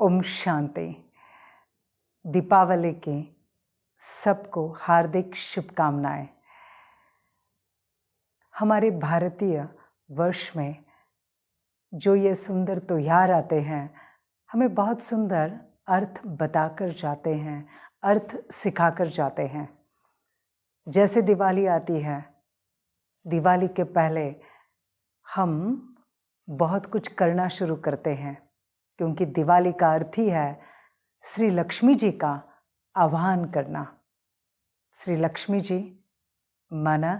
ओम शांति। दीपावली की सबको हार्दिक शुभकामनाएं। हमारे भारतीय वर्ष में जो ये सुंदर त्योहार आते हैं, हमें बहुत सुंदर अर्थ बताकर जाते हैं, अर्थ सिखाकर जाते हैं। जैसे दिवाली आती है, दिवाली के पहले हम बहुत कुछ करना शुरू करते हैं, क्योंकि दिवाली का अर्थ ही है श्री लक्ष्मी जी का आह्वान करना। श्री लक्ष्मी जी माना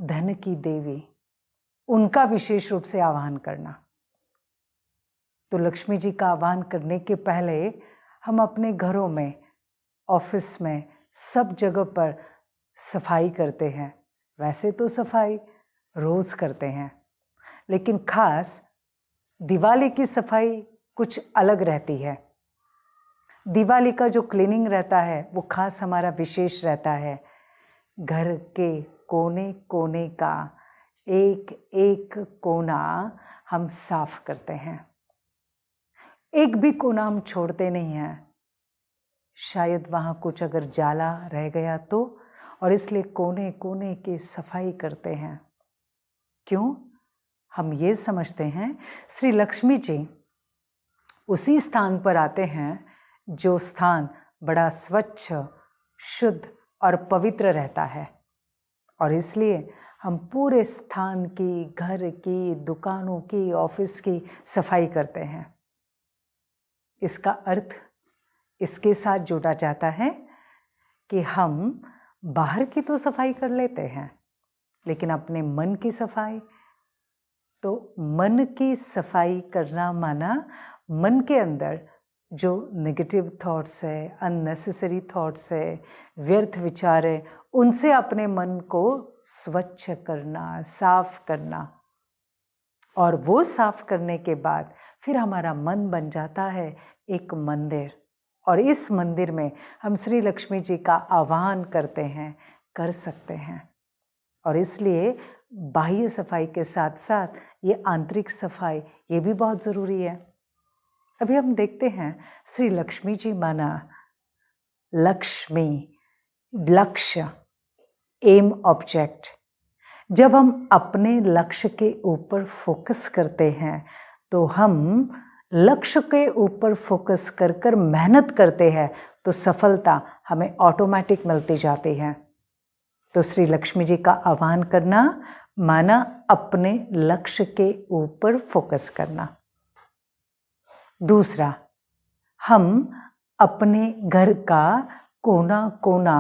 धन की देवी, उनका विशेष रूप से आह्वान करना। तो लक्ष्मी जी का आह्वान करने के पहले हम अपने घरों में, ऑफिस में, सब जगह पर सफाई करते हैं। वैसे तो सफाई रोज करते हैं, लेकिन खास दिवाली की सफाई कुछ अलग रहती है। दिवाली का जो क्लीनिंग रहता है वो खास हमारा विशेष रहता है। घर के कोने कोने का एक एक कोना हम साफ करते हैं, एक भी कोना हम छोड़ते नहीं हैं। शायद वहाँ कुछ अगर जाला रह गया तो, और इसलिए कोने कोने की सफाई करते हैं। क्यों? हम ये समझते हैं श्री लक्ष्मी जी उसी स्थान पर आते हैं जो स्थान बड़ा स्वच्छ, शुद्ध और पवित्र रहता है, और इसलिए हम पूरे स्थान की, घर की, दुकानों की, ऑफिस की सफाई करते हैं। इसका अर्थ इसके साथ जोड़ा जाता है कि हम बाहर की तो सफाई कर लेते हैं, लेकिन अपने मन की सफाई, तो मन की सफाई करना माना मन के अंदर जो नेगेटिव थॉट्स है, अननेसेसरी थॉट्स है, व्यर्थ विचार है, उनसे अपने मन को स्वच्छ करना, साफ करना। और वो साफ करने के बाद फिर हमारा मन बन जाता है एक मंदिर, और इस मंदिर में हम श्री लक्ष्मी जी का आह्वान करते हैं, कर सकते हैं। और इसलिए बाह्य सफाई के साथ साथ ये आंतरिक सफाई ये भी बहुत ज़रूरी है। अभी हम देखते हैं श्री लक्ष्मी जी माना लक्ष्मी, लक्ष्य, एम ऑब्जेक्ट। जब हम अपने लक्ष्य के ऊपर फोकस करते हैं तो हम लक्ष्य के ऊपर फोकस कर कर मेहनत करते हैं, तो सफलता हमें ऑटोमेटिक मिलती जाती है। तो श्री लक्ष्मी जी का आह्वान करना माना अपने लक्ष्य के ऊपर फोकस करना। दूसरा, हम अपने घर का कोना कोना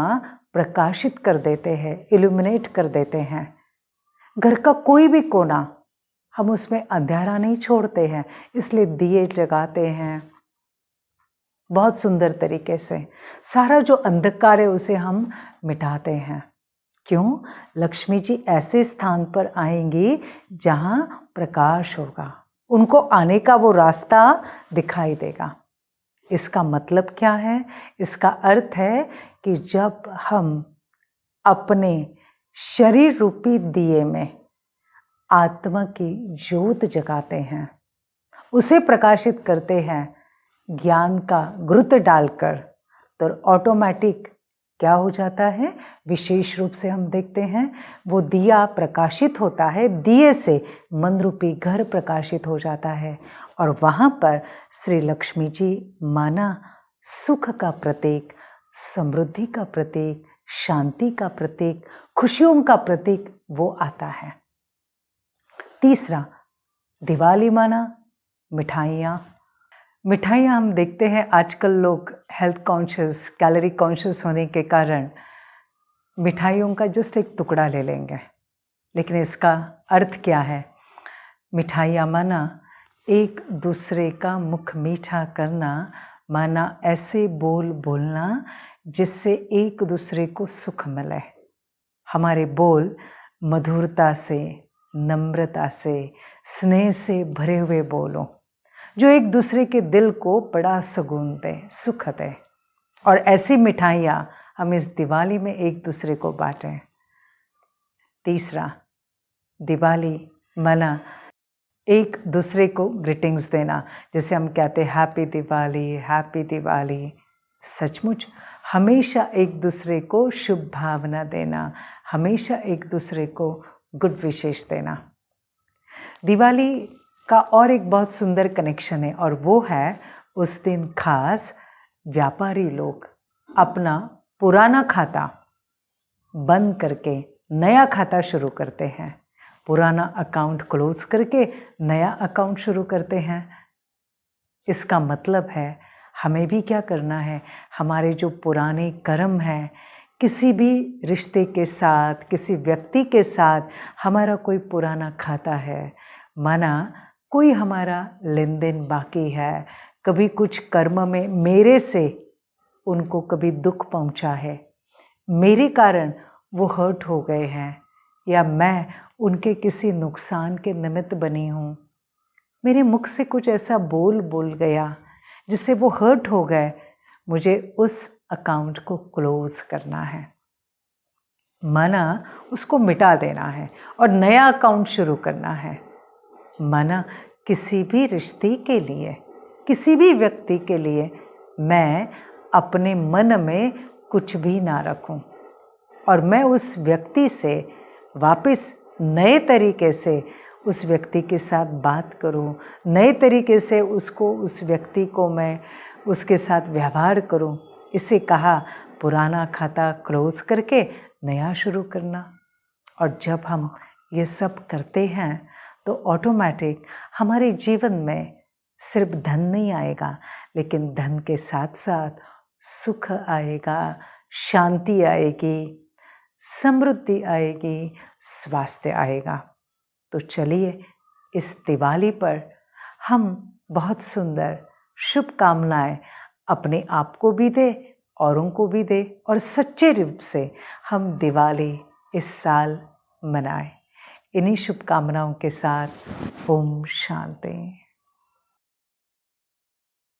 प्रकाशित कर देते हैं, इल्यूमिनेट कर देते हैं। घर का कोई भी कोना हम उसमें अंधेरा नहीं छोड़ते हैं, इसलिए दिए जगाते हैं बहुत सुंदर तरीके से। सारा जो अंधकार है उसे हम मिटाते हैं। क्यों? लक्ष्मी जी ऐसे स्थान पर आएंगी जहाँ प्रकाश होगा, उनको आने का वो रास्ता दिखाई देगा। इसका मतलब क्या है? इसका अर्थ है कि जब हम अपने शरीर रूपी दिए में आत्मा की ज्योत जगाते हैं, उसे प्रकाशित करते हैं ज्ञान का घृत डालकर, तो ऑटोमेटिक क्या हो जाता है? विशेष रूप से हम देखते हैं वो दिया प्रकाशित होता है, दिए से मन रूपी घर प्रकाशित हो जाता है, और वहाँ पर श्री लक्ष्मी जी माना सुख का प्रतीक, समृद्धि का प्रतीक, शांति का प्रतीक, खुशियों का प्रतीक वो आता है। तीसरा, दिवाली माना मिठाइयाँ। मिठाइयाँ हम देखते हैं आजकल लोग हेल्थ कॉन्शियस, कैलोरी कॉन्शियस होने के कारण मिठाइयों का जस्ट एक टुकड़ा ले लेंगे, लेकिन इसका अर्थ क्या है? मिठाइयाँ माना एक दूसरे का मुख मीठा करना, माना ऐसे बोल बोलना जिससे एक दूसरे को सुख मिले। हमारे बोल मधुरता से, नम्रता से, स्नेह से भरे हुए बोलो, जो एक दूसरे के दिल को बड़ा सुकून दे, सुख दे। और ऐसी मिठाइयाँ हम इस दिवाली में एक दूसरे को बांटें। तीसरा, दिवाली माना एक दूसरे को ग्रीटिंग्स देना, जैसे हम कहते हैं हैप्पी दिवाली, हैप्पी दिवाली। सचमुच हमेशा एक दूसरे को शुभ भावना देना, हमेशा एक दूसरे को गुड विशेष देना। दिवाली का और एक बहुत सुंदर कनेक्शन है, और वो है उस दिन खास व्यापारी लोग अपना पुराना खाता बंद करके नया खाता शुरू करते हैं। पुराना अकाउंट क्लोज करके नया अकाउंट शुरू करते हैं। इसका मतलब है हमें भी क्या करना है, हमारे जो पुराने कर्म हैं, किसी भी रिश्ते के साथ, किसी व्यक्ति के साथ हमारा कोई पुराना खाता है, माना कोई हमारा लेन देन बाकी है, कभी कुछ कर्म में मेरे से उनको कभी दुख पहुंचा है, मेरे कारण वो हर्ट हो गए हैं, या मैं उनके किसी नुकसान के निमित्त बनी हूँ, मेरे मुख से कुछ ऐसा बोल गया जिससे वो हर्ट हो गए, मुझे उस अकाउंट को क्लोज करना है, माना उसको मिटा देना है और नया अकाउंट शुरू करना है। माना किसी भी रिश्ते के लिए, किसी भी व्यक्ति के लिए मैं अपने मन में कुछ भी ना रखूं, और मैं उस व्यक्ति से वापस नए तरीके से उस व्यक्ति के साथ बात करूं, नए तरीके से उस व्यक्ति को मैं उसके साथ व्यवहार करूं। इसे कहा पुराना खाता क्लोज करके नया शुरू करना। और जब हम ये सब करते हैं तो ऑटोमेटिक हमारे जीवन में सिर्फ धन नहीं आएगा, लेकिन धन के साथ साथ सुख आएगा, शांति आएगी, समृद्धि आएगी, स्वास्थ्य आएगा। तो चलिए इस दिवाली पर हम बहुत सुंदर शुभकामनाएं अपने आप को भी दे, औरों को भी दे, और सच्चे रूप से हम दिवाली इस साल मनाएं। इन्हीं शुभकामनाओं के साथ ओम शांति।